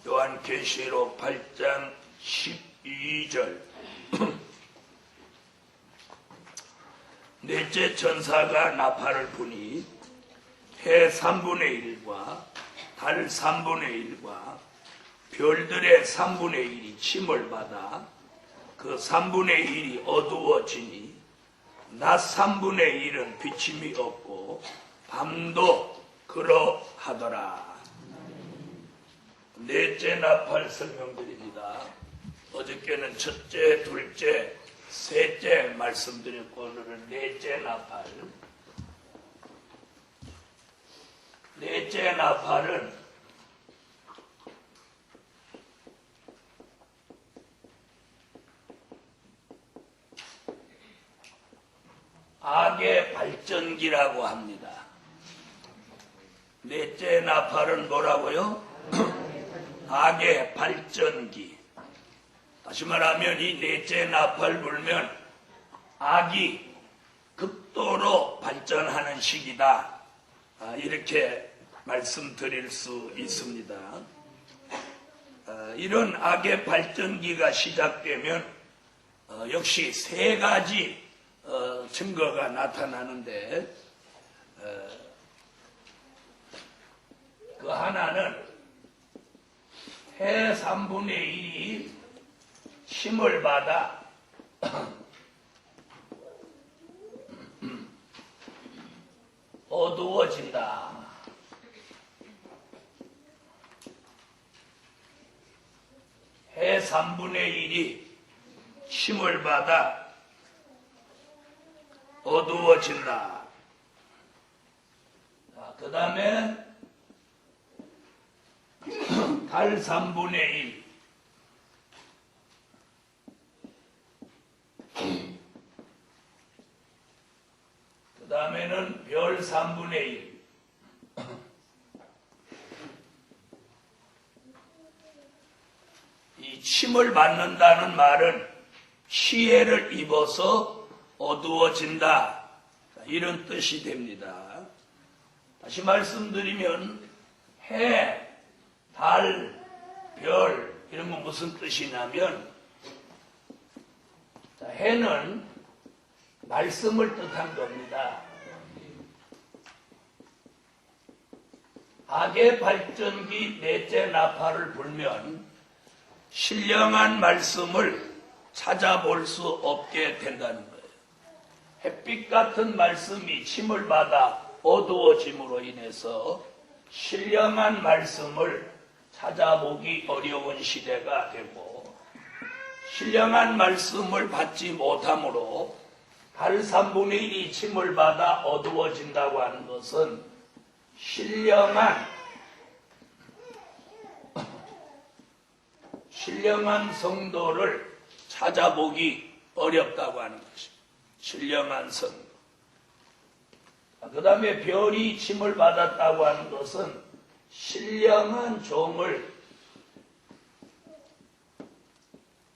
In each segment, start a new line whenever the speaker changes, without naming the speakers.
요한계시록 8장 12절 넷째 천사가 나팔을 부니 해 3분의 1과 달 3분의 1과 별들의 3분의 1이 침을 받아 그 3분의 1이 어두워지니 낮 3분의 1은 비침이 없고 밤도 그러하더라. 넷째 나팔 설명드립니다. 어저께는 첫째, 둘째, 셋째 말씀드렸고 오늘은 넷째 나팔. 넷째 나팔은 악의 발전기라고 합니다. 넷째 나팔은 뭐라고요? 악의 발전기. 다시 말하면 이 넷째 나팔 불면 악이 극도로 발전하는 시기다. 이렇게 말씀드릴 수 있습니다. 이런 악의 발전기가 시작되면 역시 세 가지 증거가 나타나는데 그 하나는 해 3분의 1이 힘을 받아 어두워진다. 해 3분의 1이 힘을 받아 어두워진다. 그 다음에 달 3분의 1. 그 다음에는 별 3분의 1. 이 침을 받는다는 말은 피해를 입어서 어두워진다. 이런 뜻이 됩니다. 다시 말씀드리면 해, 달, 별 이런 건 무슨 뜻이냐면 해는 말씀을 뜻한 겁니다. 악의 발전기 넷째 나팔을 불면 신령한 말씀을 찾아볼 수 없게 된다는 거예요. 햇빛 같은 말씀이 침을 받아 어두워짐으로 인해서 신령한 말씀을 찾아보기 어려운 시대가 되고 신령한 말씀을 받지 못하므로 달 3분의 1이 침을 받아 어두워진다고 하는 것은 신령한 성도를 찾아보기 어렵다고 하는 것입니다. 신령한 성도. 그 다음에 별이 침을 받았다고 하는 것은 신령한 종을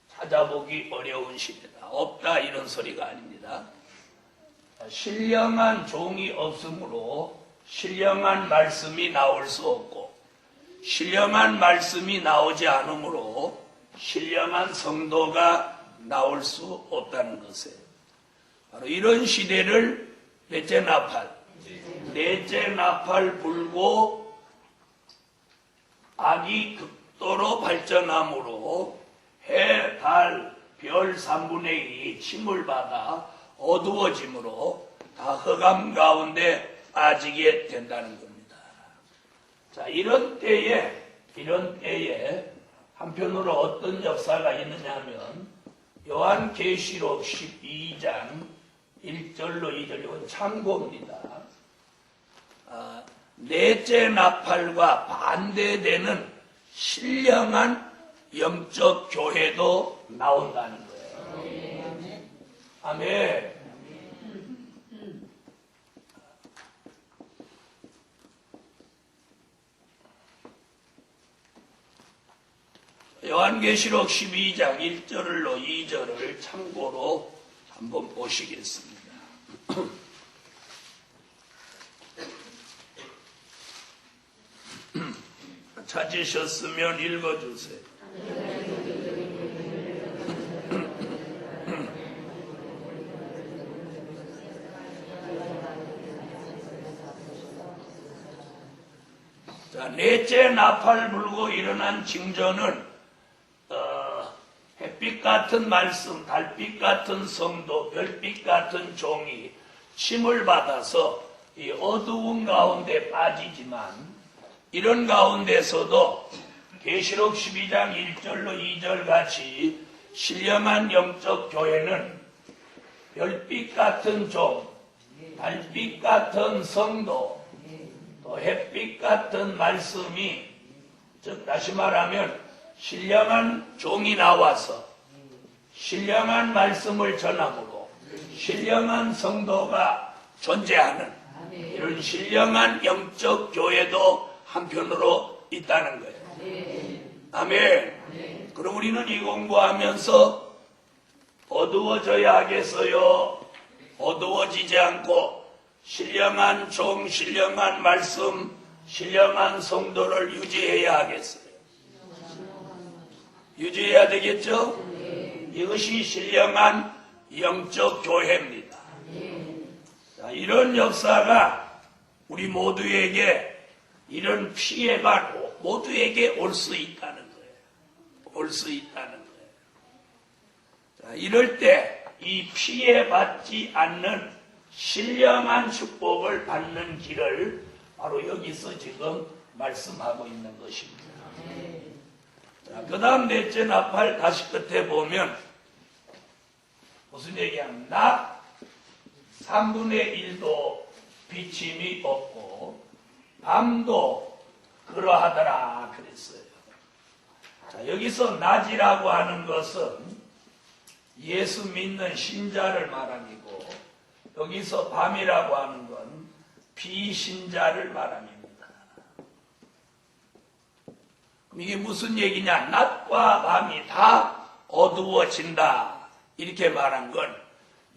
찾아보기 어려운 시대다. 없다 이런 소리가 아닙니다. 신령한 종이 없으므로 신령한 말씀이 나올 수 없고 신령한 말씀이 나오지 않으므로 신령한 성도가 나올 수 없다는 것이에요. 바로 이런 시대를 넷째 나팔 불고 악이 극도로 발전함으로 해, 달, 별 3분의 2이 침을 받아 어두워짐으로 다 흑암 가운데 빠지게 된다는 겁니다. 자, 이런 때에 한편으로 어떤 역사가 있느냐 하면 요한계시록 12장 1절로 2절 이건 참고입니다. 넷째 나팔과 반대되는 신령한 영적 교회도 나온다는 거예요. 아멘. 요한계시록 12장 1절로 2절을 참고로 한번 보시겠습니다. 찾으셨으면 읽어주세요. 자, 넷째 나팔 불고 일어난 징조는 햇빛 같은 말씀, 달빛 같은 성도, 별빛 같은 종이 침을 받아서 이 어두운 가운데 빠지지만, 이런 가운데서도 계시록 12장 1절로 2절 같이 신령한 영적 교회는 별빛 같은 종, 달빛 같은 성도, 또 햇빛 같은 말씀이, 즉 다시 말하면 신령한 종이 나와서 신령한 말씀을 전함으로 신령한 성도가 존재하는 이런 신령한 영적 교회도 한편으로 있다는 거예요. 아멘. 그럼 우리는 이 공부하면서 어두워져야 하겠어요? 어두워지지 않고 신령한 종, 신령한 말씀, 신령한 성도를 유지해야 하겠어요? 유지해야 되겠죠? 이것이 신령한 영적 교회입니다. 자, 이런 역사가 우리 모두에게, 이런 피해가 모두에게 올 수 있다는 거예요. 올 수 있다는 거예요. 자, 이럴 때 이 피해받지 않는 신령한 축복을 받는 길을 바로 여기서 지금 말씀하고 있는 것입니다. 그 다음 넷째 나팔 다시 끝에 보면 무슨 얘기하면 낮 3분의 1도 비침이 없고 밤도 그러하더라 그랬어요. 자, 여기서 낮이라고 하는 것은 예수 믿는 신자를 말함이고, 여기서 밤이라고 하는 건 비신자를 말함입니다. 이게 무슨 얘기냐? 낮과 밤이 다 어두워진다, 이렇게 말한 건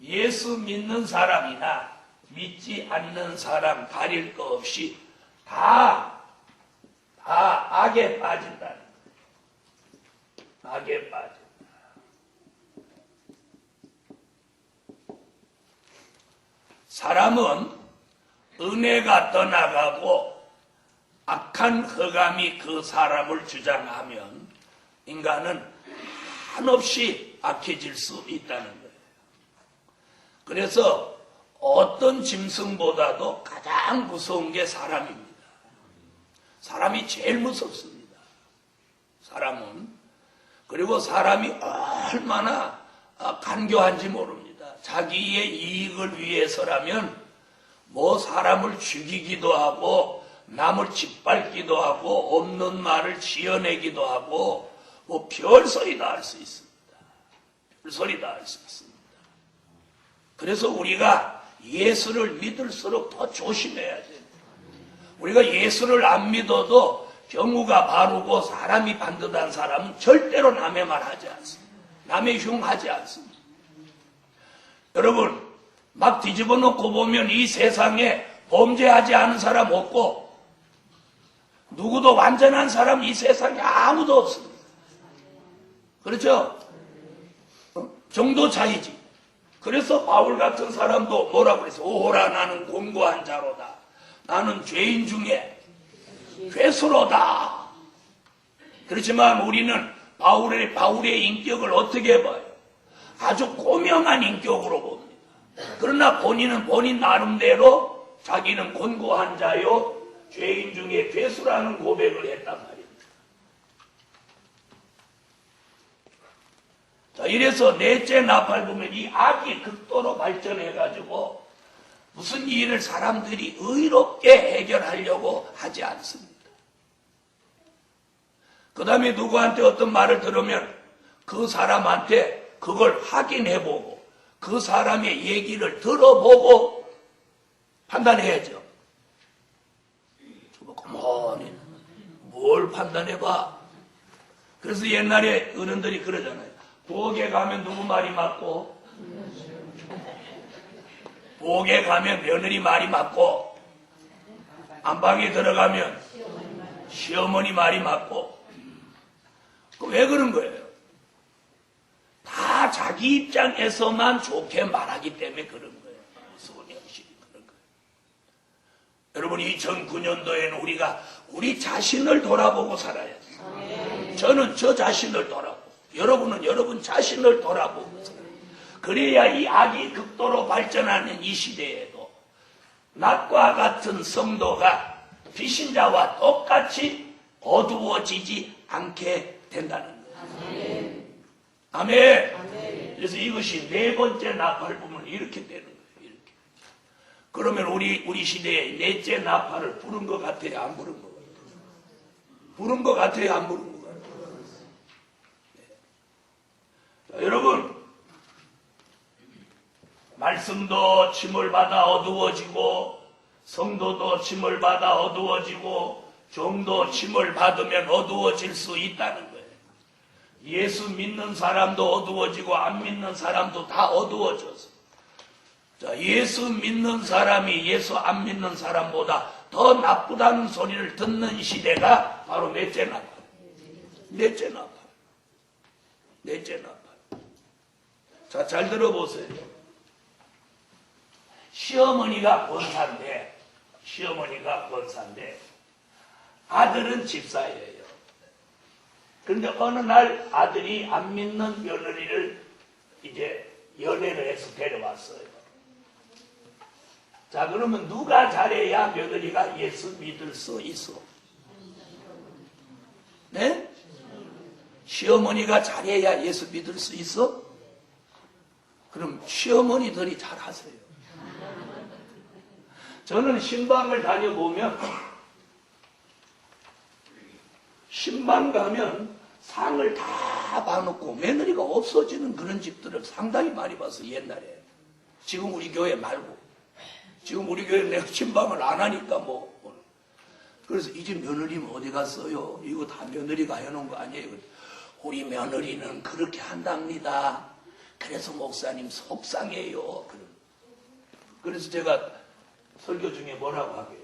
예수 믿는 사람이나 믿지 않는 사람 가릴 거 없이 다 악에 빠진다는 거예요. 악에 빠진다. 사람은 은혜가 떠나가고 악한 흑암이 그 사람을 주장하면 인간은 한없이 악해질 수 있다는 거예요. 그래서 어떤 짐승보다도 가장 무서운 게 사람입니다. 사람이 제일 무섭습니다. 사람은. 그리고 사람이 얼마나 간교한지 모릅니다. 자기의 이익을 위해서라면 뭐 사람을 죽이기도 하고 남을 짓밟기도 하고 없는 말을 지어내기도 하고 뭐 별소리 다 할 수 있습니다. 별소리 다 할 수 있습니다. 그래서 우리가 예수를 믿을수록 더 조심해야 돼요. 우리가 예수를 안 믿어도 경우가 바르고 사람이 반듯한 사람은 절대로 남의 말 하지 않습니다. 남의 흉하지 않습니다. 여러분, 막 뒤집어 놓고 보면 이 세상에 범죄하지 않은 사람 없고 누구도 완전한 사람 이 세상에 아무도 없습니다. 그렇죠? 정도 차이지. 그래서 바울 같은 사람도 뭐라고 그랬어요? 오라, 나는 곤고한 자로다. 나는 죄인 중에 괴수로다. 그렇지만 우리는 바울의 인격을 어떻게 봐요? 아주 고명한 인격으로 봅니다. 그러나 본인은 본인 나름대로 자기는 곤고한 자요, 죄인 중에 괴수라는 고백을 했단 말입니다. 자, 이래서 넷째 나팔 보면 이 악이 극도로 발전해가지고 무슨 일을 사람들이 의롭게 해결하려고 하지 않습니다. 그 다음에 누구한테 어떤 말을 들으면 그 사람한테 그걸 확인해보고 그 사람의 얘기를 들어보고 판단해야죠. 어머니, 뭘 판단해봐? 그래서 옛날에 어른들이 그러잖아요. 부엌에 가면 누구 말이 맞고, 부엌에 가면 며느리 말이 맞고, 안방에 들어가면 시어머니 말이 맞고. 왜 그런 거예요? 다 자기 입장에서만 좋게 말하기 때문에 그런 거예요. 손영실이 그런 거예요. 여러분 2009년도에는 우리가 우리 자신을 돌아보고 살아야 돼요. 저는 저 자신을 돌아보고, 여러분은 여러분 자신을 돌아보고 살아요. 그래야 이 악이 극도로 발전하는 이 시대에도 낮과 같은 성도가 비신자와 똑같이 어두워지지 않게 된다는 거예요. 아멘. 그래서 이것이 네 번째 나팔 부분 이렇게 되는 거예요. 이렇게. 그러면 우리 시대에 넷째 나팔을 부른 것 같아요? 안 부른 것 같아요? 부른 것 같아요? 안 부른 것 같아요? 네. 자, 여러분, 말씀도 침을 받아 어두워지고, 성도도 침을 받아 어두워지고, 종도 침을 받으면 어두워질 수 있다는 거예요. 예수 믿는 사람도 어두워지고 안 믿는 사람도 다 어두워져서. 자, 예수 믿는 사람이 예수 안 믿는 사람보다 더 나쁘다는 소리를 듣는 시대가 바로 넷째 나팔. 넷째 나팔. 넷째 나팔. 자, 잘 들어보세요. 시어머니가 권사인데 아들은 집사예요. 그런데 어느 날 아들이 안 믿는 며느리를 이제 연애를 해서 데려왔어요. 자, 그러면 누가 잘해야 며느리가 예수 믿을 수 있어? 네? 시어머니가 잘해야 예수 믿을 수 있어? 그럼 시어머니들이 잘하세요. 저는 신방을 다녀보면 신방 가면 상을 다 봐놓고 며느리가 없어지는 그런 집들을 상당히 많이 봤어. 옛날에. 지금 우리 교회 말고. 지금 우리 교회는 내가 신방을 안 하니까 뭐. 그래서 이 집 며느리는 어디 갔어요? 이거 다 며느리가 해놓은 거 아니에요? 우리 며느리는 그렇게 한답니다. 그래서 목사님 속상해요. 그래서 제가 설교 중에 뭐라고 하게요?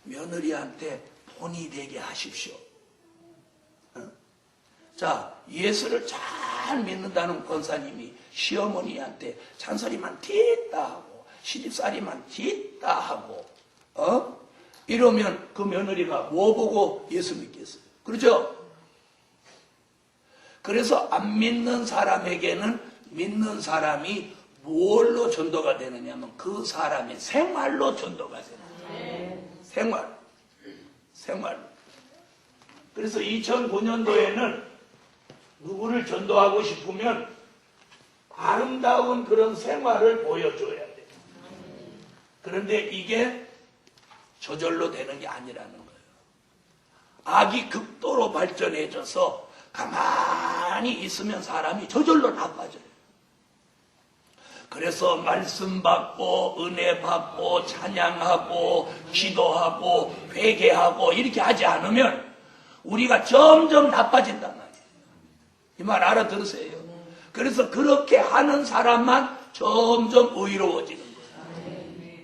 며느리한테 본이 되게 하십시오. 자, 예수를 잘 믿는다는 권사님이 시어머니한테 잔소리만 뒤따 하고 시집살이만 뒤따 하고 이러면 그 며느리가 뭐 보고 예수 믿겠어요? 그렇죠? 그래서 안 믿는 사람에게는 믿는 사람이 뭘로 전도가 되느냐면 그 사람의 생활로 전도가 되는 거예요. 생활. 그래서 2009년도에는 누구를 전도하고 싶으면 아름다운 그런 생활을 보여줘야 돼요. 그런데 이게 저절로 되는 게 아니라는 거예요. 악이 극도로 발전해져서 가만히 있으면 사람이 저절로 나빠져요. 그래서 말씀 받고 은혜 받고 찬양하고 기도하고 회개하고 이렇게 하지 않으면 우리가 점점 나빠진단 말이에요. 이 말 알아들으세요. 그래서 그렇게 하는 사람만 점점 의로워지는 거예요.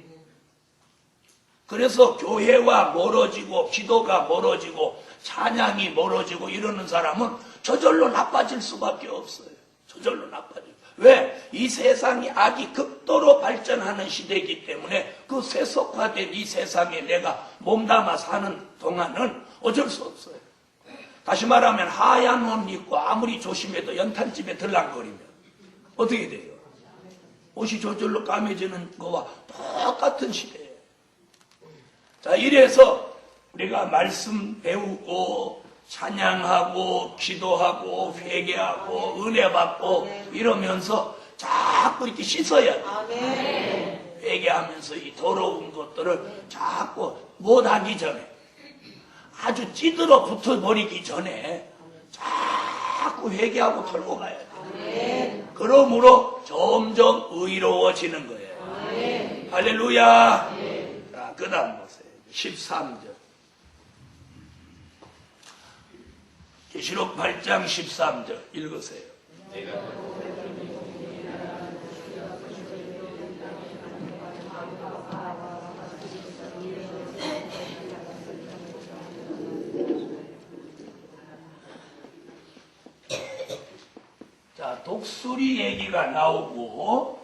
그래서 교회와 멀어지고 기도가 멀어지고 찬양이 멀어지고 이러는 사람은 저절로 나빠질 수밖에 없어요. 저절로 나빠져요. 왜? 이 세상이 악이 극도로 발전하는 시대이기 때문에 그 세속화된 이 세상에 내가 몸담아 사는 동안은 어쩔 수 없어요. 다시 말하면 하얀 옷 입고 아무리 조심해도 연탄집에 들락거리면 어떻게 돼요? 옷이 저절로 까매지는 거와 똑같은 시대예요. 자, 이래서 우리가 말씀 배우고 찬양하고 기도하고 회개하고 은혜 받고 이러면서 자꾸 이렇게 씻어야 돼요. 회개하면서 이 더러운 것들을 자꾸 못하기 전에 아주 찌들어 붙어버리기 전에 자꾸 회개하고 털고 가야 돼요. 그러므로 점점 의로워지는 거예요. 할렐루야. 자, 그 다음 보세요. 13절. 계시록 8장 13절 읽으세요. 독수리 얘기가 나오고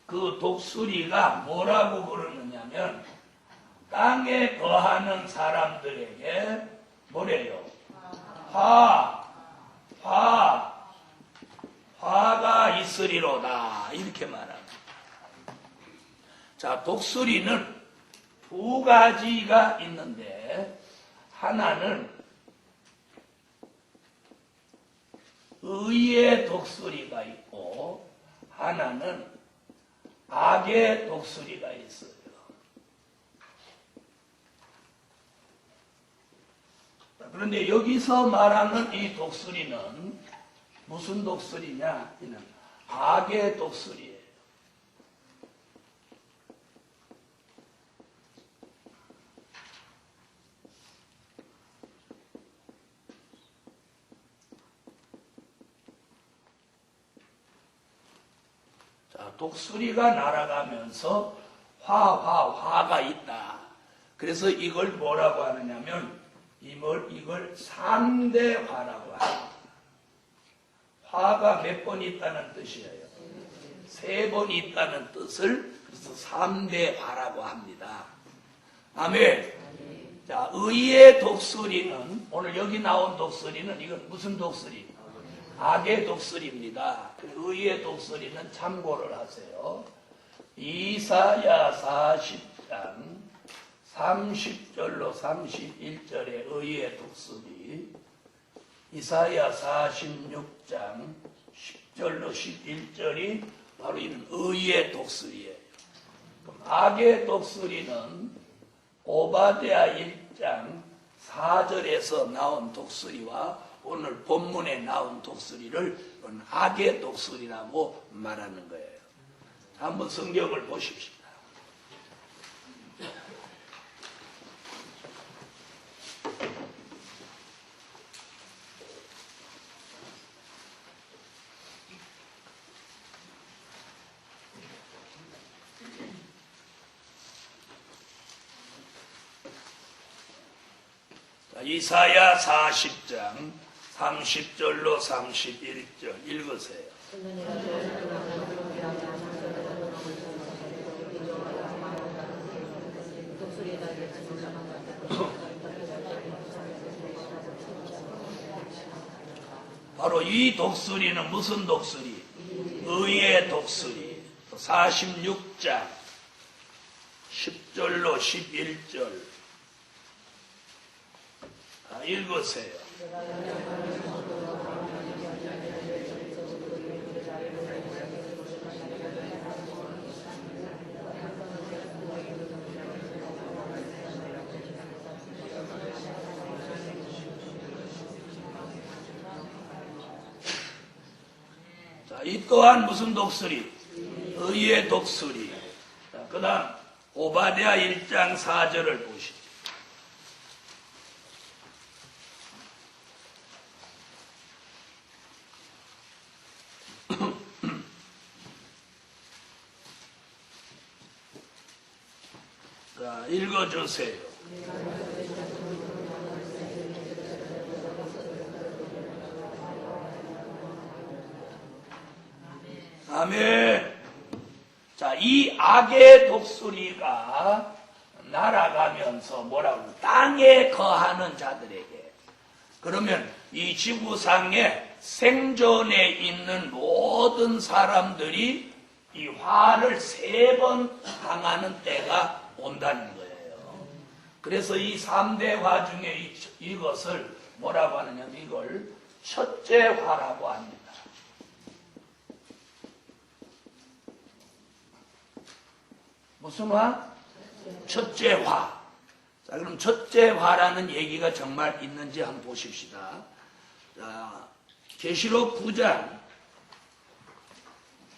그 독수리가 뭐라고 부르느냐면 땅에 거하는 사람들에게 뭐래요? 화가 있으리로다 이렇게 말합니다. 자, 독수리는 두 가지가 있는데 하나는 의의 독수리가 있고 하나는 악의 독수리가 있어요. 그런데 여기서 말하는 이 독수리는 무슨 독수리냐? 이는 악의 독수리예요. 자, 독수리가 날아가면서 화가 있다. 그래서 이걸 뭐라고 하느냐면 이걸 3대 화라고 합니다. 화가 몇 번 있다는 뜻이에요? 3번 있다는 뜻을 그래서 3대 화라고 합니다. 아멘. 자, 의의 독수리는 오늘 여기 나온 독수리는 이건 무슨 독수리? 악의 독수리입니다. 의의 독수리는 참고를 하세요. 이사야 40장 30절로 31절의 의의 독수리, 이사야 46장 10절로 11절이 바로 이는 의의 독수리예요. 악의 독수리는 오바댜 1장 4절에서 나온 독수리와 오늘 본문에 나온 독수리를 악의 독수리라고 말하는 거예요. 한번 성경을 보십시오. 이사야 40장 30절로 31절 읽으세요. 바로 이 독수리는 무슨 독수리? 의의 독수리. 46장 10절로 11절 읽으세요. 자, 이 또한 무슨 독수리? 의의 독수리. 그 다음 오바댜 1장 4절을 보시죠. 자, 읽어주세요. 아멘. 자, 이 악의 독수리가 날아가면서 뭐라고? 땅에 거하는 자들에게. 그러면 이 지구상에 생존에 있는 모든 사람들이 이 화를 3번 당하는 때가 온다는 거예요. 그래서 이 3대 화 중에 이것을 뭐라고 하느냐면 이걸 첫째 화라고 합니다. 무슨 화? 첫째 화. 자, 그럼 첫째 화라는 얘기가 정말 있는지 한번 보십시다. 자, 계시록 9장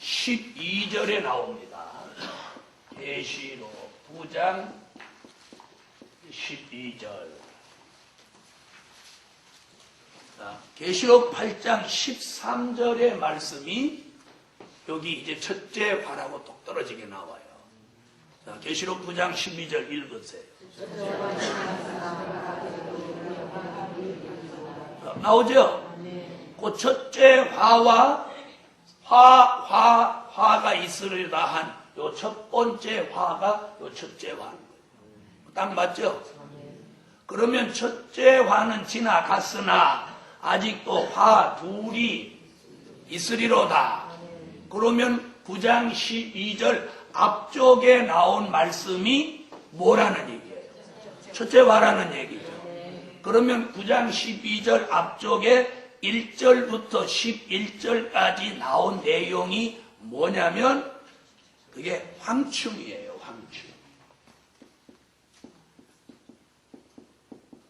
12절에 나옵니다. 계시록 9장 12절. 자, 계시록 8장 13절의 말씀이 여기 이제 첫째 화라고 똑 떨어지게 나와요. 자, 계시록 9장 12절 읽으세요. 나오죠? 그 첫째 화와 화가 있으리라 한 요 첫 번째 화가 요 첫째 화인 거예요. 딱 맞죠? 그러면 첫째 화는 지나갔으나 아직도 화 둘이 있으리로다. 그러면 9장 12절 앞쪽에 나온 말씀이 뭐라는 얘기예요? 첫째 화라는 얘기죠. 그러면 9장 12절 앞쪽에 1절부터 11절까지 나온 내용이 뭐냐면 그게 황충이에요. 황충.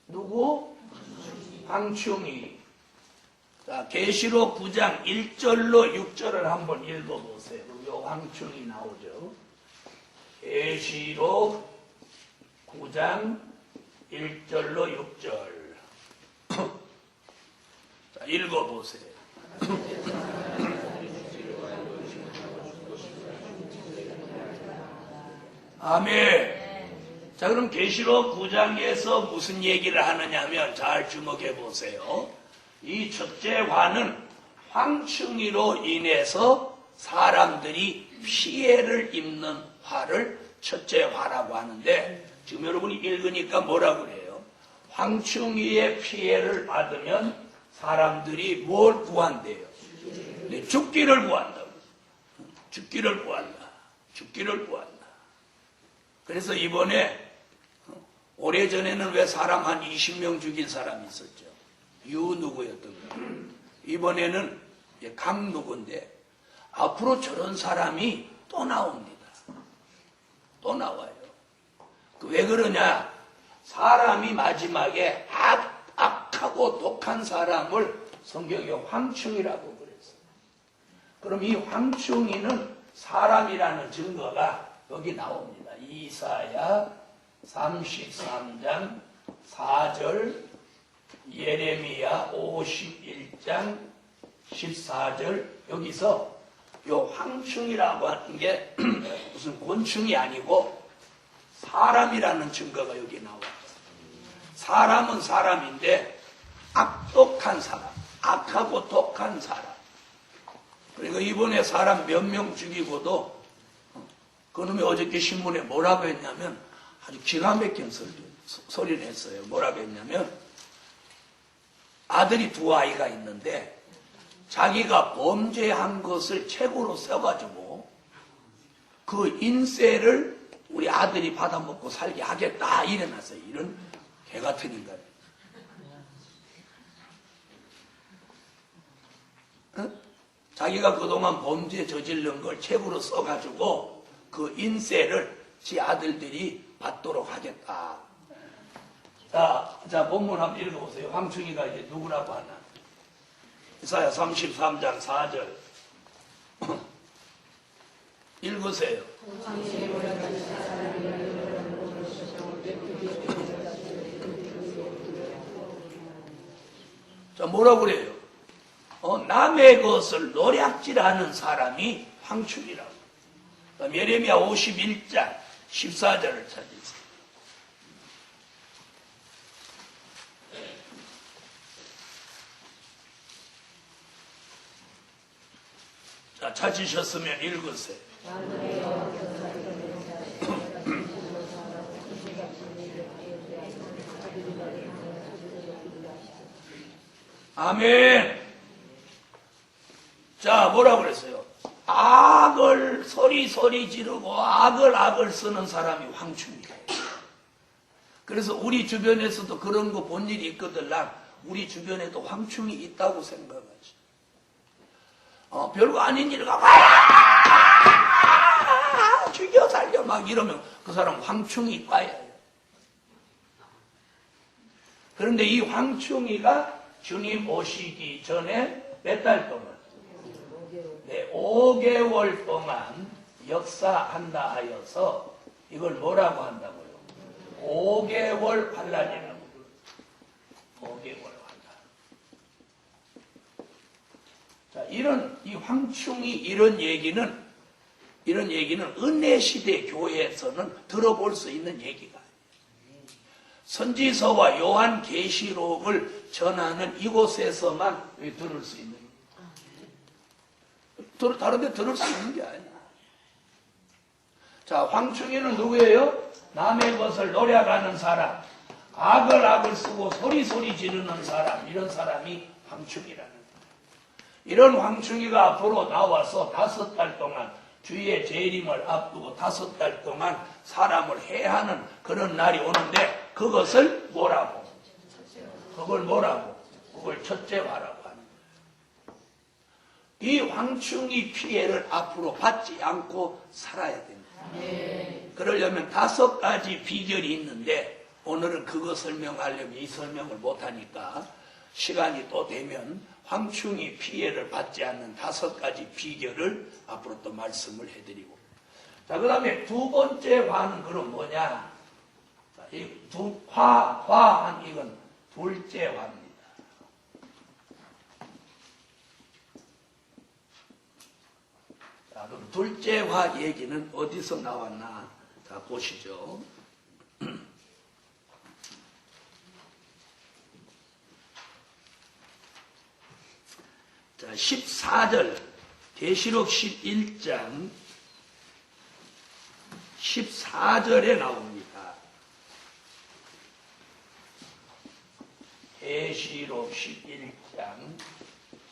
누구? 황충이. 자, 계시록 9장 1절로 6절을 한번 읽어보세요. 요 황충이 나오죠. 계시록 9장 1절로 6절. 자, 읽어보세요. 아멘. 자, 그럼 계시록 9장에서 무슨 얘기를 하느냐면 잘 주목해 보세요. 이 첫째 화는 황충이로 인해서 사람들이 피해를 입는 화를 첫째 화라고 하는데, 지금 여러분이 읽으니까 뭐라 그래요? 황충이의 피해를 받으면 사람들이 뭘 구한대요? 네, 죽기를 구한다고. 죽기를 구한다. 죽기를 구한다. 그래서 이번에 오래전에는 왜 사람 한 20명 죽인 사람이 있었죠. 유 누구였던 거예요. 이번에는 강 누구인데 앞으로 저런 사람이 또 나옵니다. 또 나와요. 왜 그러냐? 사람이 마지막에 악하고 독한 사람을 성경에 황충이라고 그랬어요. 그럼 이 황충이는 사람이라는 증거가 여기 나옵니다. 이사야 33장 4절, 예레미야 51장 14절, 여기서 요 황충이라고 하는 게 무슨 곤충이 아니고 사람이라는 증거가 여기 나와요. 사람은 사람인데 악독한 사람, 악하고 독한 사람. 그러니까 이번에 사람 몇 명 죽이고도 그놈이 어저께 신문에 뭐라고 했냐면 아주 기가 막힌 소리를 했어요. 뭐라고 했냐면 아들이 두 아이가 있는데 자기가 범죄한 것을 책으로 써가지고 그 인세를 우리 아들이 받아먹고 살게 하겠다 이래놨어요. 이런 개같은 인간. 자기가 그동안 범죄 저지른 걸 책으로 써가지고 그 인세를 지 아들들이 받도록 하겠다. 자, 본문 한번 읽어보세요. 황충이가 이제 누구라고 하나? 이사야 33장 4절. 읽으세요. 자, 뭐라고 그래요? 남의 것을 노략질하는 사람이 황충이라고. 예레미야 51장 14절을 찾으세요. 자, 찾으셨으면 읽으세요. 아멘. 자, 뭐라고 그랬어요? 악을 소리 지르고 악을 쓰는 사람이 황충이에요. 그래서 우리 주변에서도 그런 거 본 일이 있거든. 우리 주변에도 황충이 있다고 생각하지. 별거 아닌 일을 가고 죽여 살려 막 이러면 그 사람 황충이 과예요. 그런데 이 황충이가 주님 오시기 전에 몇 달 동안, 네, 5개월 동안 역사한다 하여서 이걸 뭐라고 한다고요? 5개월 환란이라고. 5개월 환란. 자, 이 황충이 이런 얘기는 은혜 시대 교회에서는 들어볼 수 있는 얘기가 아니에요. 선지서와 요한 계시록을 전하는 이곳에서만 들을 수 있는. 다른 데 들을 수 있는 게 아니야. 자, 황충이는 누구예요? 남의 것을 노려가는 사람, 악을 쓰고 소리 지르는 사람, 이런 사람이 황충이라는 거예요. 이런 황충이가 앞으로 나와서 5달 동안 주의 재림을 앞두고 5달 동안 사람을 해하는 그런 날이 오는데, 그것을 뭐라고? 그걸 첫째화라고 하는 거예요. 이 황충이 피해를 앞으로 받지 않고 살아야 됩니다. 그러려면 5가지 비결이 있는데, 오늘은 그거 설명하려면 이 설명을 못하니까 시간이 또 되면 황충이 피해를 받지 않는 5가지 비결을 앞으로 또 말씀을 해드리고. 자, 그 다음에 두 번째 화는 그럼 뭐냐? 이 화한 이건 둘째 화입니다. 자, 그럼 둘째 화 얘기는 어디서 나왔나? 자, 보시죠. 자, 14절, 계시록 11장 14절에 나옵니다. 계시록 11장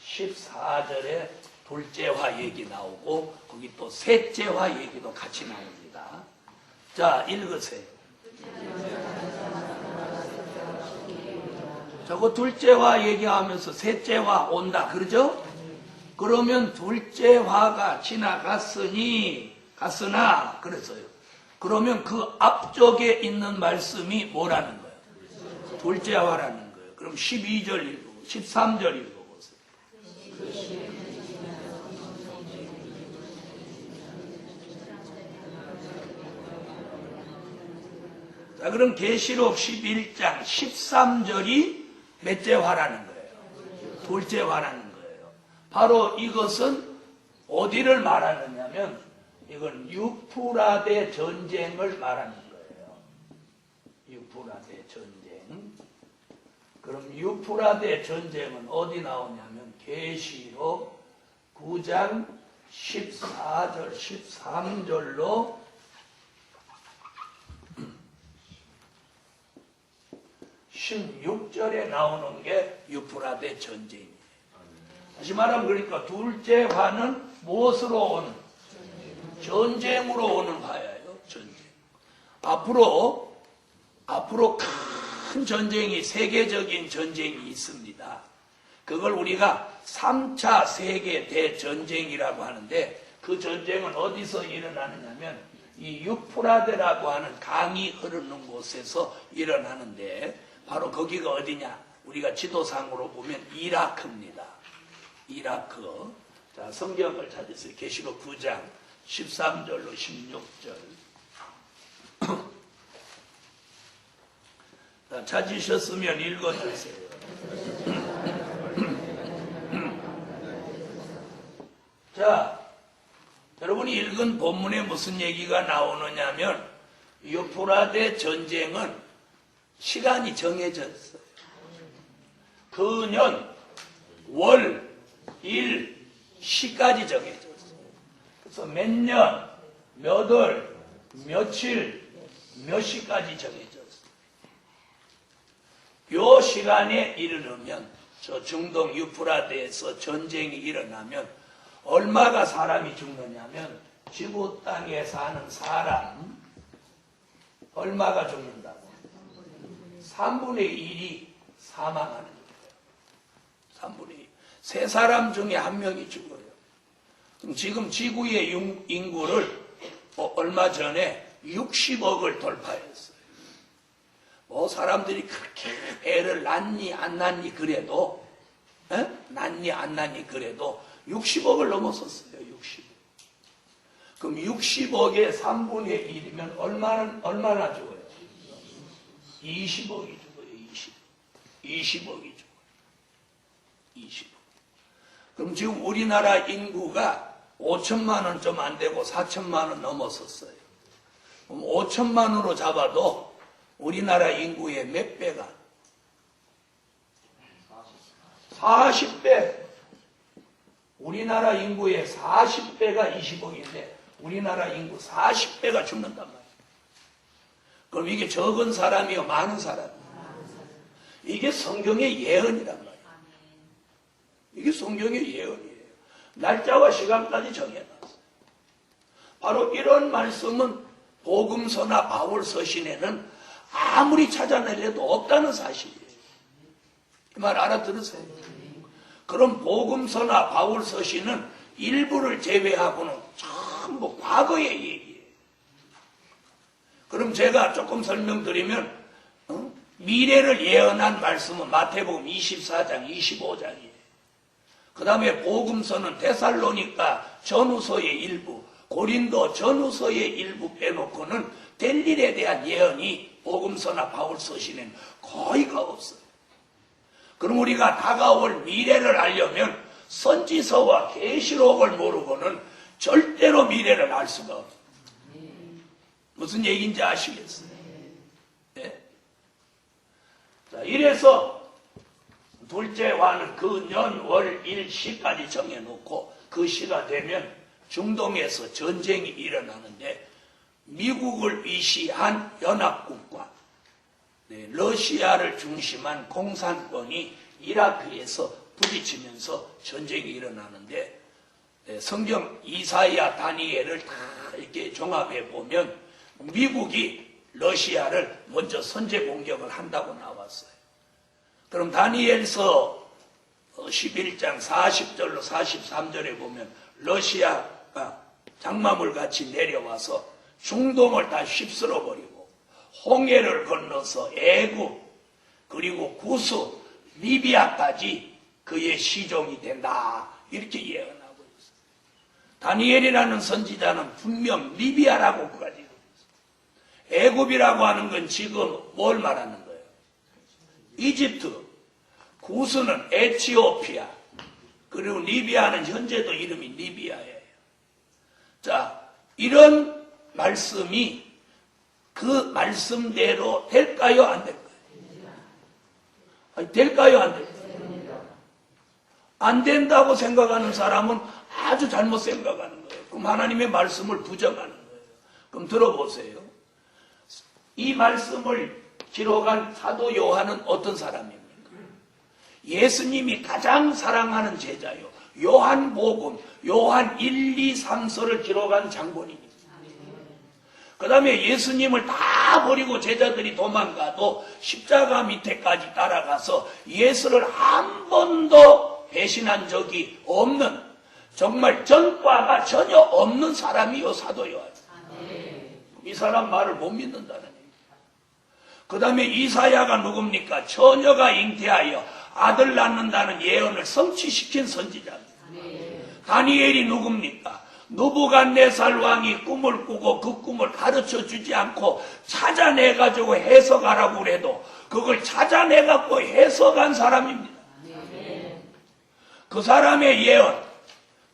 14절에 둘째화 얘기 나오고, 거기 또 셋째화 얘기도 같이 나옵니다. 자, 읽으세요. 저거 둘째화 얘기하면서 셋째화 온다, 그러죠? 그러면 둘째화가 갔으나 그랬어요. 그러면 그 앞쪽에 있는 말씀이 뭐라는 거예요? 둘째화라는 거예요. 그럼 12절 읽고 13절 읽어보세요. 자, 그럼 계시록 11장 13절이 몇째 화라는 거예요? 둘째 화라는 거예요. 바로 이것은 어디를 말하느냐면, 이건 유프라데 전쟁을 말하는 거예요. 유프라데 전쟁. 그럼 유프라데 전쟁은 어디 나오냐면 계시록 9장 14절 13절로 16절에 나오는 게 유프라데 전쟁이에요. 다시 말하면 그러니까 둘째 화는 무엇으로 오는? 전쟁으로 오는 화예요. 전쟁. 앞으로 큰 전쟁이, 세계적인 전쟁이 있습니다. 그걸 우리가 3차 세계 대전쟁이라고 하는데, 그 전쟁은 어디서 일어나느냐면 이 유프라데라고 하는 강이 흐르는 곳에서 일어나는데, 바로 거기가 어디냐? 우리가 지도상으로 보면 이라크입니다. 이라크. 자, 성경을 찾으세요. 계시록 9장 13절로 16절. 자, 찾으셨으면 읽어주세요. 자, 여러분이 읽은 본문에 무슨 얘기가 나오느냐면, 유프라데 전쟁은 시간이 정해졌어요. 그년, 월, 일, 시까지 정해졌어요. 그래서 몇 년, 몇 월, 며칠, 몇 시까지 정해졌어요. 요 시간에 이르르면, 저 중동 유프라데에서 전쟁이 일어나면 얼마가 사람이 죽느냐면, 지구 땅에 사는 사람 얼마가 죽는다고? 3분의 1이 사망하는 거예요. 3분의 1. 3사람 중에 1명이 죽어요. 그럼 지금 지구의 인구를 얼마 전에 60억을 돌파했어요. 뭐 사람들이 그렇게 애를 낳니 안 낳니 그래도, 낳니 안 낳니 그래도 60억을 넘었었어요. 60억. 그럼 60억의 3분의 1이면 얼마나 죽어요? 20억이 죽어요. 20억이 죽어요. 20억. 그럼 지금 우리나라 인구가 5천만 원 좀 안 되고 4천만 원 넘었었어요. 그럼 5천만으로 잡아도 우리나라 인구의 몇 배가? 40배. 우리나라 인구의 40배가 20억인데 우리나라 인구 40배가 죽는단 말이에요. 그럼 이게 적은 사람이요, 많은 사람이요? 이게 성경의 예언이란 말이에요. 이게 성경의 예언이에요. 날짜와 시간까지 정해놨어요. 바로 이런 말씀은 복음서나 바울 서신에는 아무리 찾아내려도 없다는 사실이에요. 이 말 알아들으세요? 그럼 복음서나 바울 서신은 일부를 제외하고는 전부 과거의 얘기예요. 그럼 제가 조금 설명드리면 미래를 예언한 말씀은 마태복음 24장, 25장이에요. 그 다음에 복음서는 데살로니가 전후서의 일부, 고린도 전후서의 일부 빼놓고는 될 일에 대한 예언이 복음서나 바울 서신에는 거의가 없어요. 그럼 우리가 다가올 미래를 알려면 선지서와 계시록을 모르고는 절대로 미래를 알 수가 없어요. 무슨 얘기인지 아시겠어요? 네? 자, 이래서 둘째 화는 그 년, 월, 일, 시까지 정해놓고 그 시가 되면 중동에서 전쟁이 일어나는데 미국을 위시한 연합국과 러시아를 중심한 공산권이 이라크에서 부딪히면서 전쟁이 일어나는데 성경 이사야, 다니엘을 다 이렇게 종합해 보면 미국이 러시아를 먼저 선제 공격을 한다고 나왔어요. 그럼 다니엘서 11장 40절로 43절에 보면 러시아가 장마물 같이 내려와서 중동을 다 휩쓸어 버리고 홍해를 건너서 애굽 그리고 구스 리비아까지 그의 시종이 된다 이렇게 예언하고 있어요. 다니엘이라는 선지자는 분명 리비아라고까지 있어요. 애굽이라고 하는 건 지금 뭘 말하는 거예요? 이집트, 구스는 에티오피아, 그리고 리비아는 현재도 이름이 리비아예요. 자, 이런 말씀이 그 말씀대로 될까요? 안 될까요? 아니, 될까요? 안 될까요? 안 된다고 생각하는 사람은 아주 잘못 생각하는 거예요. 그럼 하나님의 말씀을 부정하는 거예요. 그럼 들어보세요. 이 말씀을 기록한 사도 요한은 어떤 사람입니까? 예수님이 가장 사랑하는 제자요. 요한복음, 요한 1, 2, 3서를 기록한 장본인입니다. 그 다음에 예수님을 다 버리고 제자들이 도망가도 십자가 밑에까지 따라가서 예수를 한 번도 배신한 적이 없는 정말 전과가 전혀 없는 사람이요 사도 요한. 이 사람 말을 못 믿는다는 얘기예요. 그 다음에 이사야가 누굽니까? 처녀가 잉태하여 아들 낳는다는 예언을 성취시킨 선지자입니다. 다니엘이 누굽니까? 느부갓네살 왕이 꿈을 꾸고 그 꿈을 가르쳐 주지 않고 찾아내가지고 해석하라고 그래도 그걸 찾아내갖고 해석한 사람입니다. 그 사람의 예언,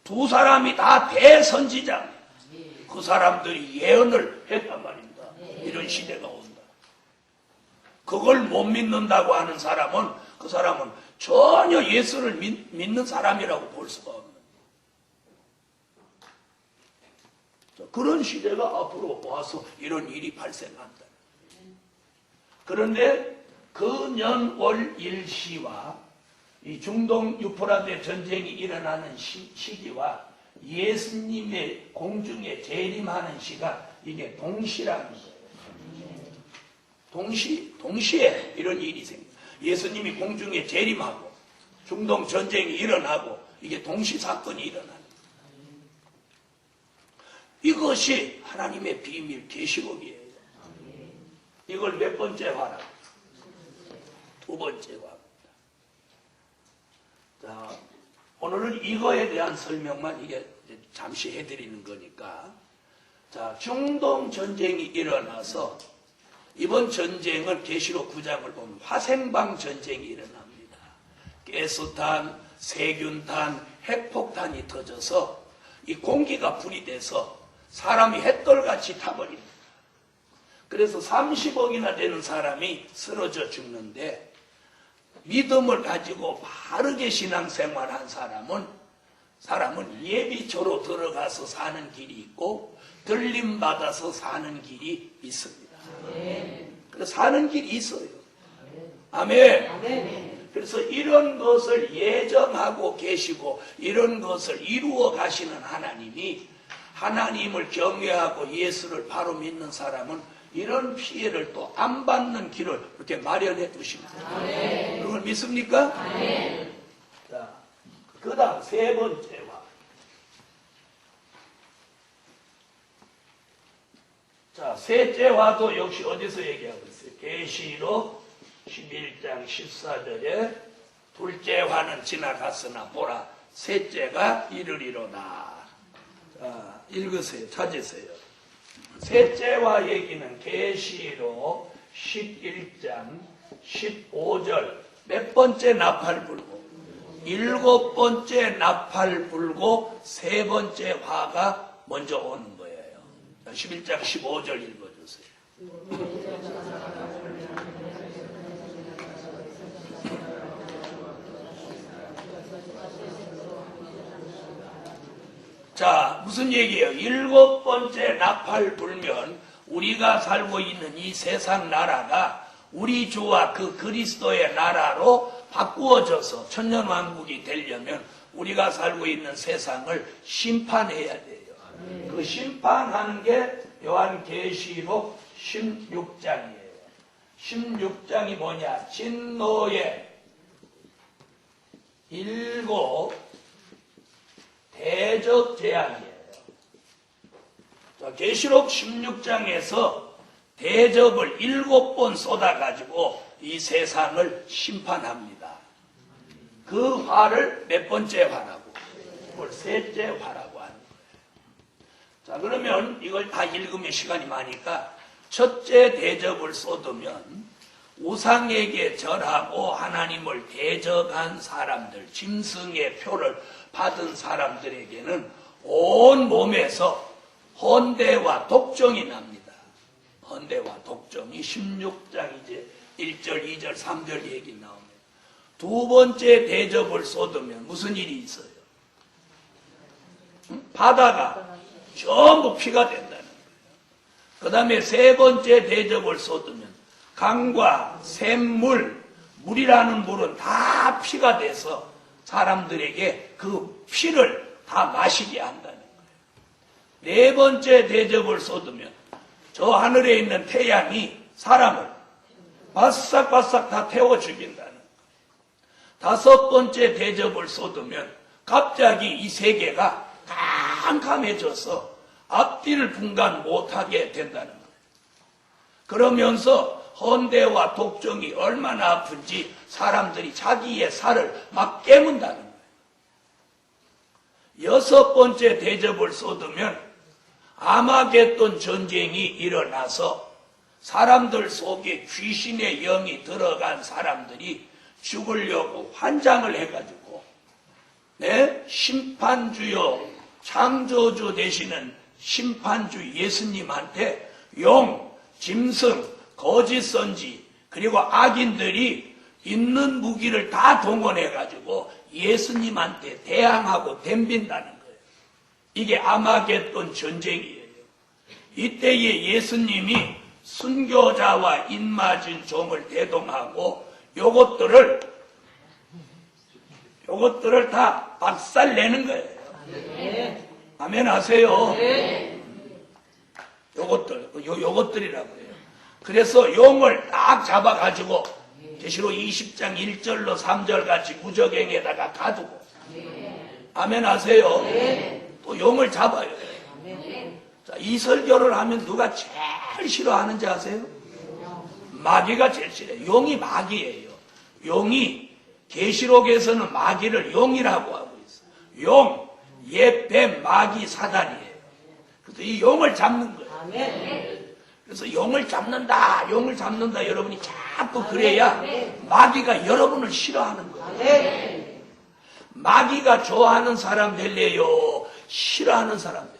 두 사람이 다 대선지자입니다. 그 사람들이 예언을 했단 말입니다. 이런 시대가 온다. 그걸 못 믿는다고 하는 사람은 그 사람은 전혀 예수를 믿는 사람이라고 볼 수가 없는 그런 시대가 앞으로 와서 이런 일이 발생한다. 그런데 그 년, 월, 일, 시와 이 중동 유프라데 전쟁이 일어나는 시기와 예수님의 공중에 재림하는 시가 이게 동시라는 거예요. 동시에 이런 일이 생겨요. 예수님이 공중에 재림하고 중동 전쟁이 일어나고 이게 동시 사건이 일어나는 거예요. 이것이 하나님의 비밀 계시록이에요. 이걸 몇 번째 화라? 두 번째 화. 자, 오늘은 이거에 대한 설명만 이게 잠시 해드리는 거니까. 자, 중동 전쟁이 일어나서 이번 전쟁은 계시록 9장을 보면 화생방 전쟁이 일어납니다. 가스탄, 세균탄, 핵폭탄이 터져서 이 공기가 불이 돼서 사람이 햇돌같이 타버립니다. 그래서 30억이나 되는 사람이 쓰러져 죽는데 믿음을 가지고 바르게 신앙생활한 사람은 사람은 예비초로 들어가서 사는 길이 있고 들림받아서 사는 길이 있습니다. 그래서 사는 길이 있어요. 아멘. 그래서 이런 것을 예정하고 계시고 이런 것을 이루어 가시는 하나님이, 하나님을 경외하고 예수를 바로 믿는 사람은 이런 피해를 또 안 받는 길을 이렇게 마련해 두십니다. 그걸 믿습니까? 자, 그 다음 세 번째와, 자, 셋째와도 역시 어디서 얘기하고 있어요? 계시록 11장 14절에 둘째 화는 지나갔으나 보라 셋째가 이르리로다. 자, 읽으세요. 찾으세요. 셋째와 얘기는 계시록 11장 15절 몇 번째 나팔 불고, 일곱 번째 나팔 불고 세 번째 화가 먼저 오는 거예요. 11장 15절 읽어주세요. 자, 무슨 얘기예요? 일곱 번째 나팔 불면 우리가 살고 있는 이 세상 나라가 우리 주와 그 그리스도의 나라로 바꾸어져서 천년왕국이 되려면 우리가 살고 있는 세상을 심판해야 돼요. 그 심판하는 게 요한계시록 16장이에요. 16장이 뭐냐? 진노의 일곱 대적 재앙이에요. 계시록 16장에서 대접을 7번 쏟아가지고 이 세상을 심판합니다. 그 화를 몇 번째 화라고? 그걸 셋째 화라고 하는 거예요. 자, 그러면 이걸 다 읽으면 시간이 많으니까 첫째 대접을 쏟으면 우상에게 절하고 하나님을 대적한 사람들, 짐승의 표를 받은 사람들에게는 온 몸에서 헌대와 독정이 납니다. 헌대와 독정이 16장 이제 1절, 2절, 3절 얘기 나옵니다. 두 번째 대접을 쏟으면 무슨 일이 있어요? 바다가 전부 피가 된다는 거예요. 그 다음에 세 번째 대접을 쏟으면 강과 샘물, 물이라는 물은 다 피가 돼서 사람들에게 그 피를 다 마시게 한다는 거예요. 네 번째 대접을 쏟으면 저 하늘에 있는 태양이 사람을 바싹바싹 다 태워 죽인다는 거예요. 다섯 번째 대접을 쏟으면 갑자기 이 세계가 캄캄해져서 앞뒤를 분간 못하게 된다는 거예요. 그러면서 헌대와 독정이 얼마나 아픈지 사람들이 자기의 살을 막 깨문다는 거예요. 여섯 번째 대접을 쏟으면 아마겟돈 전쟁이 일어나서 사람들 속에 귀신의 영이 들어간 사람들이 죽으려고 환장을 해가지고 심판주요 창조주 되시는 심판주 예수님한테 용, 짐승, 거짓 선지 그리고 악인들이 있는 무기를 다 동원해가지고 예수님한테 대항하고 덤빈다는 거예요. 이게 아마겟돈 전쟁이에요. 이때에 예수님이 순교자와 입맞은 종을 대동하고 요것들을 다 박살내는 거예요. 아멘 하세요. 요것들이라고 해요. 그래서 용을 딱 잡아가지고 계시록 20장 1절로 3절 같이 무적행에다가 가두고 아멘 하세요. 또 용을 잡아요. 자, 이 설교를 하면 누가 제일 싫어하는지 아세요? 마귀가 제일 싫어해요. 용이 마귀예요. 용이 계시록에서는 마귀를 용이라고 하고 있어요. 용, 옛뱀, 마귀, 사단이에요. 그래서 이 용을 잡는 거예요. 그래서 용을 잡는다 여러분이 자꾸 그래야 마귀가 여러분을 싫어하는 거예요. 마귀가 좋아하는 사람 될래요? 싫어하는 사람 될래요?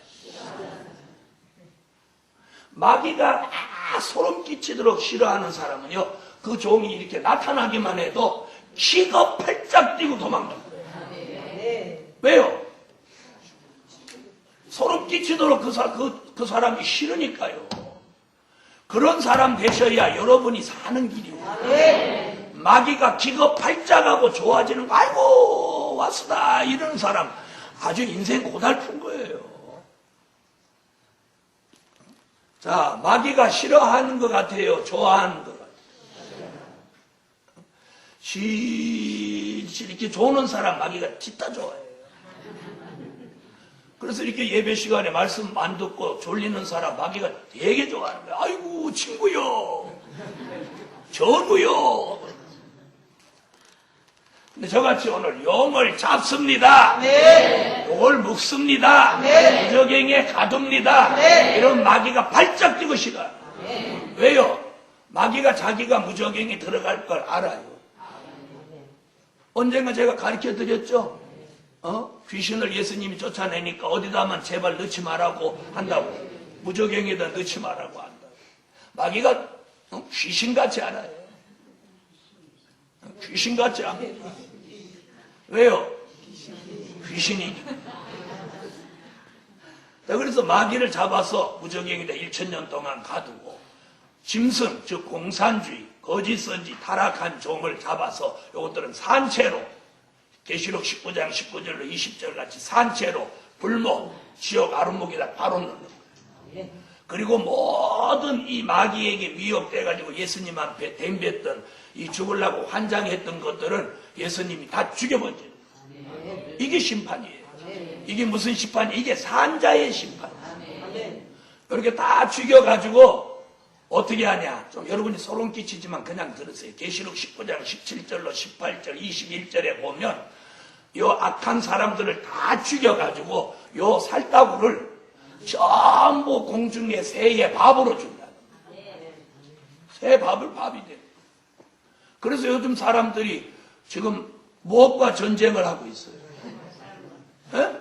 마귀가 소름 끼치도록 싫어하는 사람은요, 그 종이 이렇게 나타나기만 해도 기가 팔짝 뛰고 도망가는 거예요. 왜요? 소름 끼치도록 그 사람이 싫으니까요. 그런 사람 되셔야 여러분이 사는 길이에요. 마귀가 기겁팔짝하고 좋아지는 거, 아이고 왔으다 이러는 사람 아주 인생 고달픈 거예요. 자, 마귀가 싫어하는 것 같아요? 좋아하는 것 같아요? 이렇게 좋는 사람 마귀가 진짜 좋아해요. 그래서 이렇게 예배 시간에 말씀 안 듣고 졸리는 사람 마귀가 되게 좋아하는 거예요. 아이고 친구요, 전우요. 근데 저같이 오늘 용을 잡습니다. 네. 용을 묶습니다. 네. 무적행에 가둡니다. 네. 이런 마귀가 발작 뛰고 싫어요. 네. 왜요? 마귀가 자기가 무적행에 들어갈 걸 알아요. 언젠가 제가 가르쳐 드렸죠? 귀신을 예수님이 쫓아내니까 어디다만 제발 넣지 말라고 한다고. 무적행에다 넣지 말라고 한다고. 마귀가 귀신같지 않아요. 귀신같지 않아요. 왜요? 귀신이니까. 그래서 마귀를 잡아서 무적행에다 1000년 동안 가두고 짐승, 즉 공산주의, 거짓선지, 타락한 종을 잡아서 이것들은 산채로 계시록 19장 19절로 20절 같이 산채로 불목, 지옥 아름목에다 바로 넣는 거예요. 그리고 모든 이 마귀에게 미혹돼가지고 예수님 앞에 댐볐던 이 죽으려고 환장했던 것들은 예수님이 다 죽여버려요. 이게 심판이에요. 이게 무슨 심판이? 이게 산자의 심판. 이렇게 다 죽여가지고 어떻게 하냐? 좀 여러분이 소름 끼치지만 그냥 들으세요. 계시록 19장 17절로 18절 21절에 보면 요 악한 사람들을 다 죽여가지고 요 살다구를 전부 공중에 새의 밥으로 준다. 새 밥을 밥이 돼. 그래서 요즘 사람들이 지금 무엇과 전쟁을 하고 있어요? 에?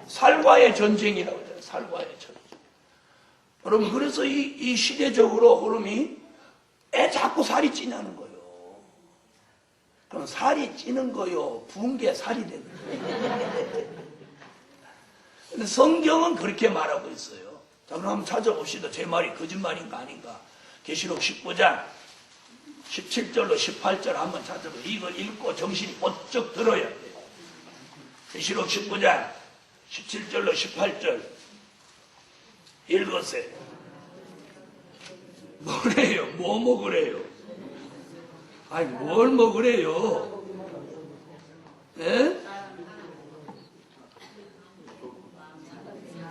살과의 전쟁이라고 해요. 살과의 전쟁. 여러분, 그래서 이 시대적으로 흐름이 자꾸 살이 찌냐는 거예요. 그럼 살이 찌는 거요, 부은 게 살이 되는 거예요. 근데 성경은 그렇게 말하고 있어요. 자, 그럼 한번 찾아봅시다. 제 말이 거짓말인가 아닌가. 계시록 19장 17절로 18절 한번 찾아보세요. 이걸 읽고 정신이 번쩍 들어야 돼요. 계시록 19장 17절로 18절 읽으세요. 뭐래요? 뭐 먹으래요? 아니, 뭘 먹으래요? 네?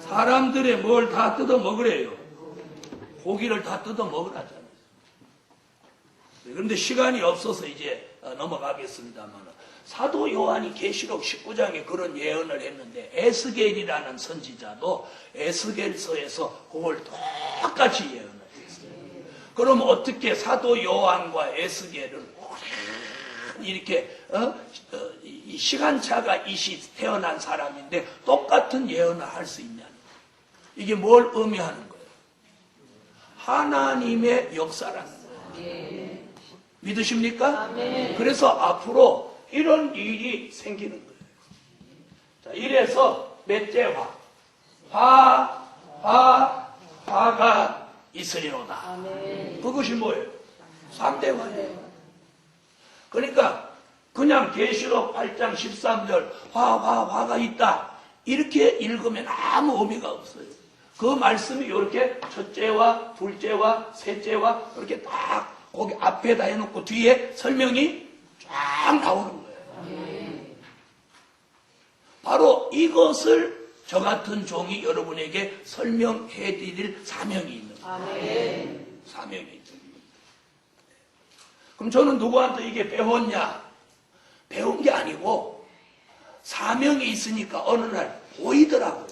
사람들의 뭘 다 뜯어 먹으래요? 고기를 다 뜯어 먹으라잖아요. 그런데 시간이 없어서 이제 넘어가겠습니다만, 사도 요한이 계시록 19장에 그런 예언을 했는데 에스겔이라는 선지자도 에스겔서에서 그걸 똑같이 예언을 했어요. 그럼 어떻게 사도 요한과 에스겔은 이렇게 이 시간차가 이시 태어난 사람인데 똑같은 예언을 할 수 있냐? 이게 뭘 의미하는 거예요? 하나님의 역사라는 거예요. 믿으십니까? 그래서 앞으로 이런 일이 생기는 거예요. 자, 이래서 넷째 화가 있으리로다. 그것이 뭐예요? 3대 화예요. 그러니까 그냥 계시록 8장 13절 화가 있다 이렇게 읽으면 아무 의미가 없어요. 그 말씀이 이렇게 첫째와 둘째와 셋째와 이렇게 딱 거기 앞에다 해놓고 뒤에 설명이 쫙 나오는 거예요. 바로 이것을 저 같은 종이 여러분에게 설명해 드릴 사명이 있는 거예요. 사명이 있는 거예요. 그럼 저는 누구한테 이게 배웠냐? 배운 게 아니고 사명이 있으니까 어느 날 보이더라고요.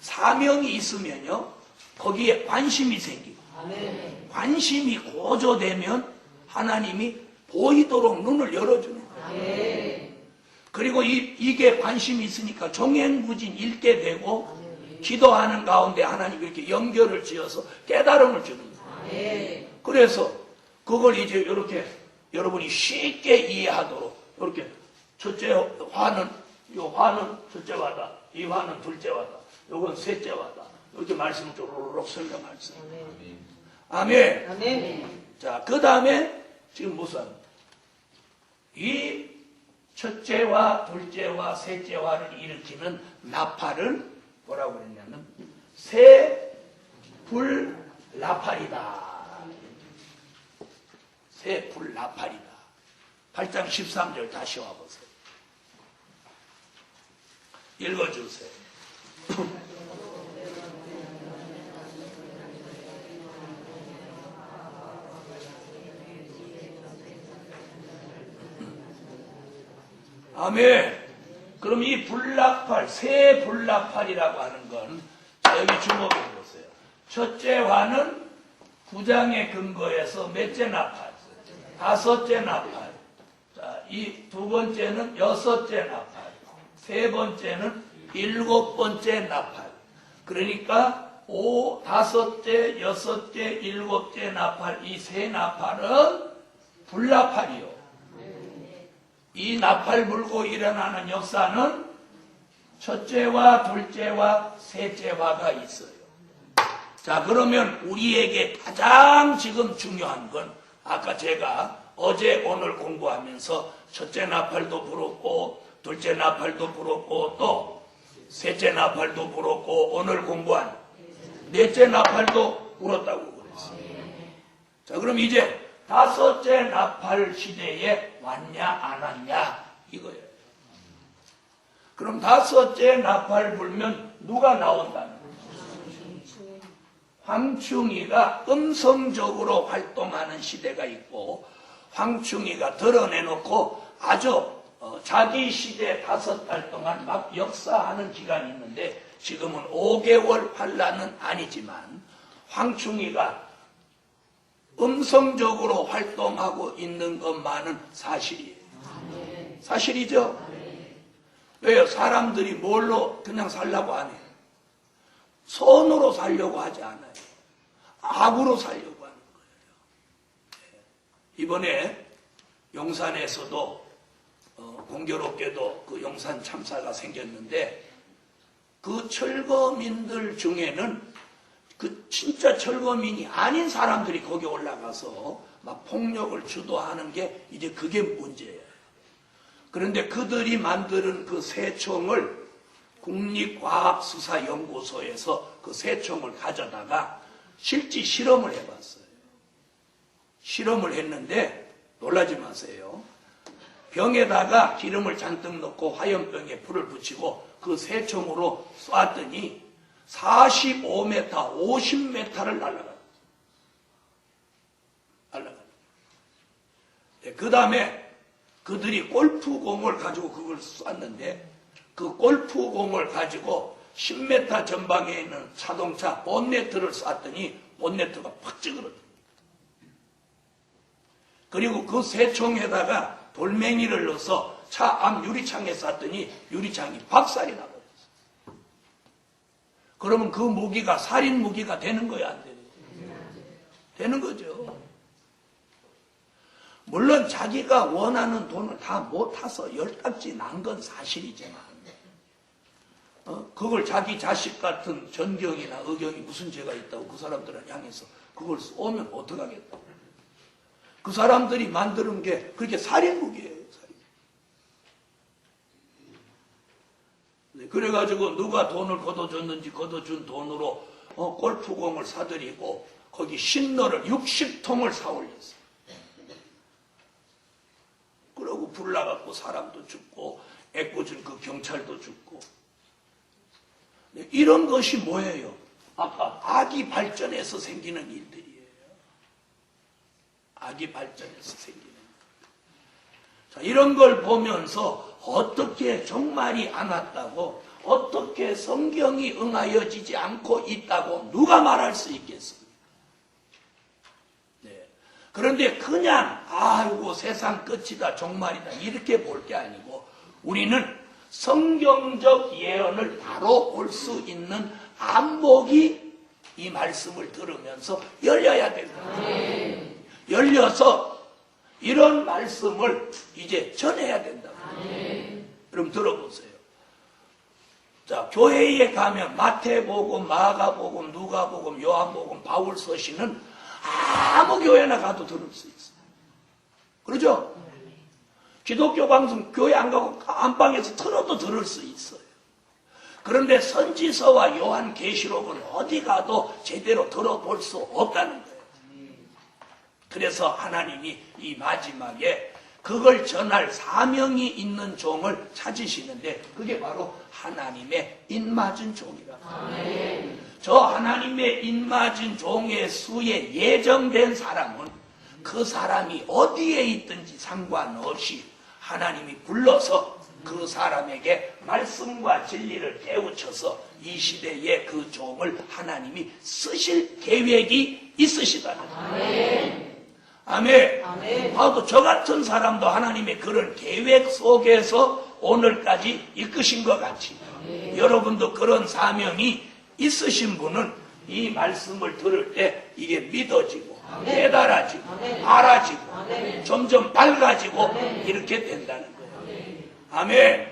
사명이 있으면요 거기에 관심이 생기고 관심이 고조되면 하나님이 보이도록 눈을 열어주는 거예요. 그리고 이게 관심이 있으니까 종횡무진 읽게 되고 기도하는 가운데 하나님이 이렇게 연결을 지어서 깨달음을 주는 거예요. 그래서 그걸 이제 이렇게 여러분이 쉽게 이해하도록 이렇게 첫째 화는 요 화는 첫째 화다, 이 화는 둘째 화다. 요건 셋째화다. 이렇게 말씀을 쪼르륵 설명하셨어요. 아멘.
아멘.
자, 그 다음에 지금 무슨 이 첫째와 둘째와 셋째화를 일으키는 나팔을 뭐라고 그랬냐면 새불나팔이다. 새불나팔이다. 8장 13절 다시 와보세요. 읽어주세요. 아멘. 그럼 이 불나팔, 새 불나팔이라고 하는 건, 자, 여기 주목해 보세요. 첫째 화는 9장의 근거에서 몇째 나팔? 5째 나팔. 자, 이 두 번째는 6째 나팔. 세 번째는 7번째 나팔. 그러니까 5째, 6째, 7째 나팔, 이 세 나팔은 불나팔이요. 이 나팔 불고 일어나는 역사는 첫째와 둘째와 셋째화가 있어요. 자, 그러면 우리에게 가장 지금 중요한 건 아까 제가 어제 오늘 공부하면서 첫째 나팔도 불었고 둘째 나팔도 불었고 또 셋째 나팔도 불었고 오늘 공부한 넷째 나팔도 불었다고 그랬어요. 자, 그럼 이제 5째 나팔 시대에 왔냐 안 왔냐 이거예요. 그럼 5째 나팔 불면 누가 나온다는 거예요? 황충이가 음성적으로 활동하는 시대가 있고 황충이가 드러내놓고 아주 자기 시대 5달 동안 막 역사하는 기간이 있는데 지금은 5개월 환란은 아니지만 황충이가 음성적으로 활동하고 있는 것만은 사실이에요. 사실이죠? 왜요? 사람들이 뭘로 그냥 살려고 안 해요? 손으로 살려고 하지 않아요. 악으로 살려고 하는 거예요. 이번에 용산에서도 공교롭게도 그 용산 참사가 생겼는데 그 철거민들 중에는 그 진짜 철거민이 아닌 사람들이 거기 올라가서 막 폭력을 주도하는 게 이제 그게 문제예요. 그런데 그들이 만드는 그 새총을 국립과학수사연구소에서 그 새총을 가져다가 실제 실험을 해봤어요. 실험을 했는데 놀라지 마세요. 병에다가 기름을 잔뜩 넣고 화염병에 불을 붙이고 그 새총으로 쐈더니 45m, 50m를 날아갔어요. 그 다음에 그들이 골프공을 가지고 그걸 쐈는데 그 골프공을 가지고 10m 전방에 있는 자동차 본네트를 쐈더니 본네트가 팍 찌그러졌어요. 그리고 그 새총에다가 돌멩이를 넣어서 차 앞 유리창에 쐈더니 유리창이 박살이 나버렸어요. 그러면 그 무기가 살인 무기가 되는 거야, 안 되는 거야? 되는 거죠. 물론 자기가 원하는 돈을 다 못 타서 열딱지 난 건 사실이지만 그걸 자기 자식 같은 전경이나 의경이 무슨 죄가 있다고 그 사람들을 향해서 그걸 쏘면 어떡하겠다고. 그 사람들이 만드는 게 그렇게 살인 무기예요. 그래가지고 누가 돈을 걷어줬는지 걷어준 돈으로 골프공을 사들이고 거기 신너를 60통을 사올렸어요. 그러고 불 나갖고 사람도 죽고 애꿎은 그 경찰도 죽고. 이런 것이 뭐예요? 아까 악이 발전해서 생기는 일들이에요. 악이 발전해서 생기는 일. 자, 이런 걸 보면서 어떻게 종말이 안 왔다고, 어떻게 성경이 응하여지지 않고 있다고 누가 말할 수 있겠습니까? 네. 그런데 그냥 아이고 세상 끝이다, 종말이다 이렇게 볼 게 아니고 우리는 성경적 예언을 바로 볼 수 있는 안목이 이 말씀을 들으면서 열려야 된다. 열려서 이런 말씀을 이제 전해야 된다. 그럼 들어보세요. 자, 교회에 가면 마태복음, 마가복음, 누가복음, 요한복음, 바울서신은 아무 교회나 가도 들을 수 있어요. 그러죠? 기독교 방송 교회 안 가고 안방에서 틀어도 들을 수 있어요. 그런데 선지서와 요한계시록은 어디 가도 제대로 들어볼 수 없다는 거예요. 그래서 하나님이 이 마지막에 그걸 전할 사명이 있는 종을 찾으시는데 그게 바로 하나님의 인맞은 종이라. 저 하나님의 인맞은 종의 수에 예정된 사람은 그 사람이 어디에 있든지 상관없이 하나님이 불러서 그 사람에게 말씀과 진리를 깨우쳐서 이 시대에 그 종을 하나님이 쓰실 계획이 있으시다는 거예요. 아멘. 아멘. 바로 저 같은 사람도 하나님의 그런 계획 속에서 오늘까지 이끄신 것 같이 여러분도 그런 사명이 있으신 분은 이 말씀을 들을 때 이게 믿어지고 깨달아지고 알아지고 점점 밝아지고 이렇게 된다는 거예요. 아멘.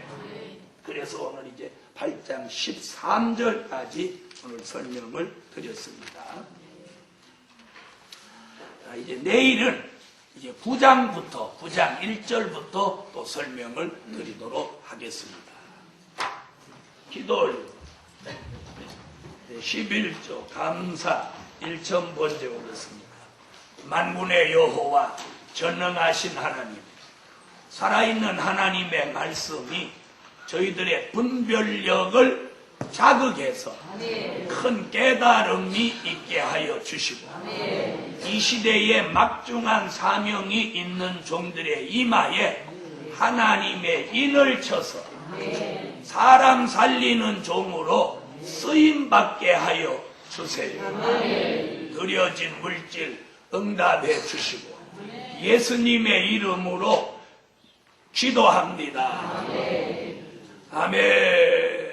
그래서 오늘 이제 8장 13절까지 오늘 설명을 드렸습니다. 자, 이제 내일은 이제 9장부터 9장 1절부터 또 설명을 드리도록 하겠습니다. 기도를 11조 감사 1천 번째 오겠습니다. 만군의 여호와 전능하신 하나님, 살아있는 하나님의 말씀이 저희들의 분별력을 자극해서 큰 깨달음이 있게 하여 주시고 이 시대에 막중한 사명이 있는 종들의 이마에 하나님의 인을 쳐서 사람 살리는 종으로 쓰임받게 하여 주세요. 드려진 물질 응답해 주시고 예수님의 이름으로 기도합니다. 아멘.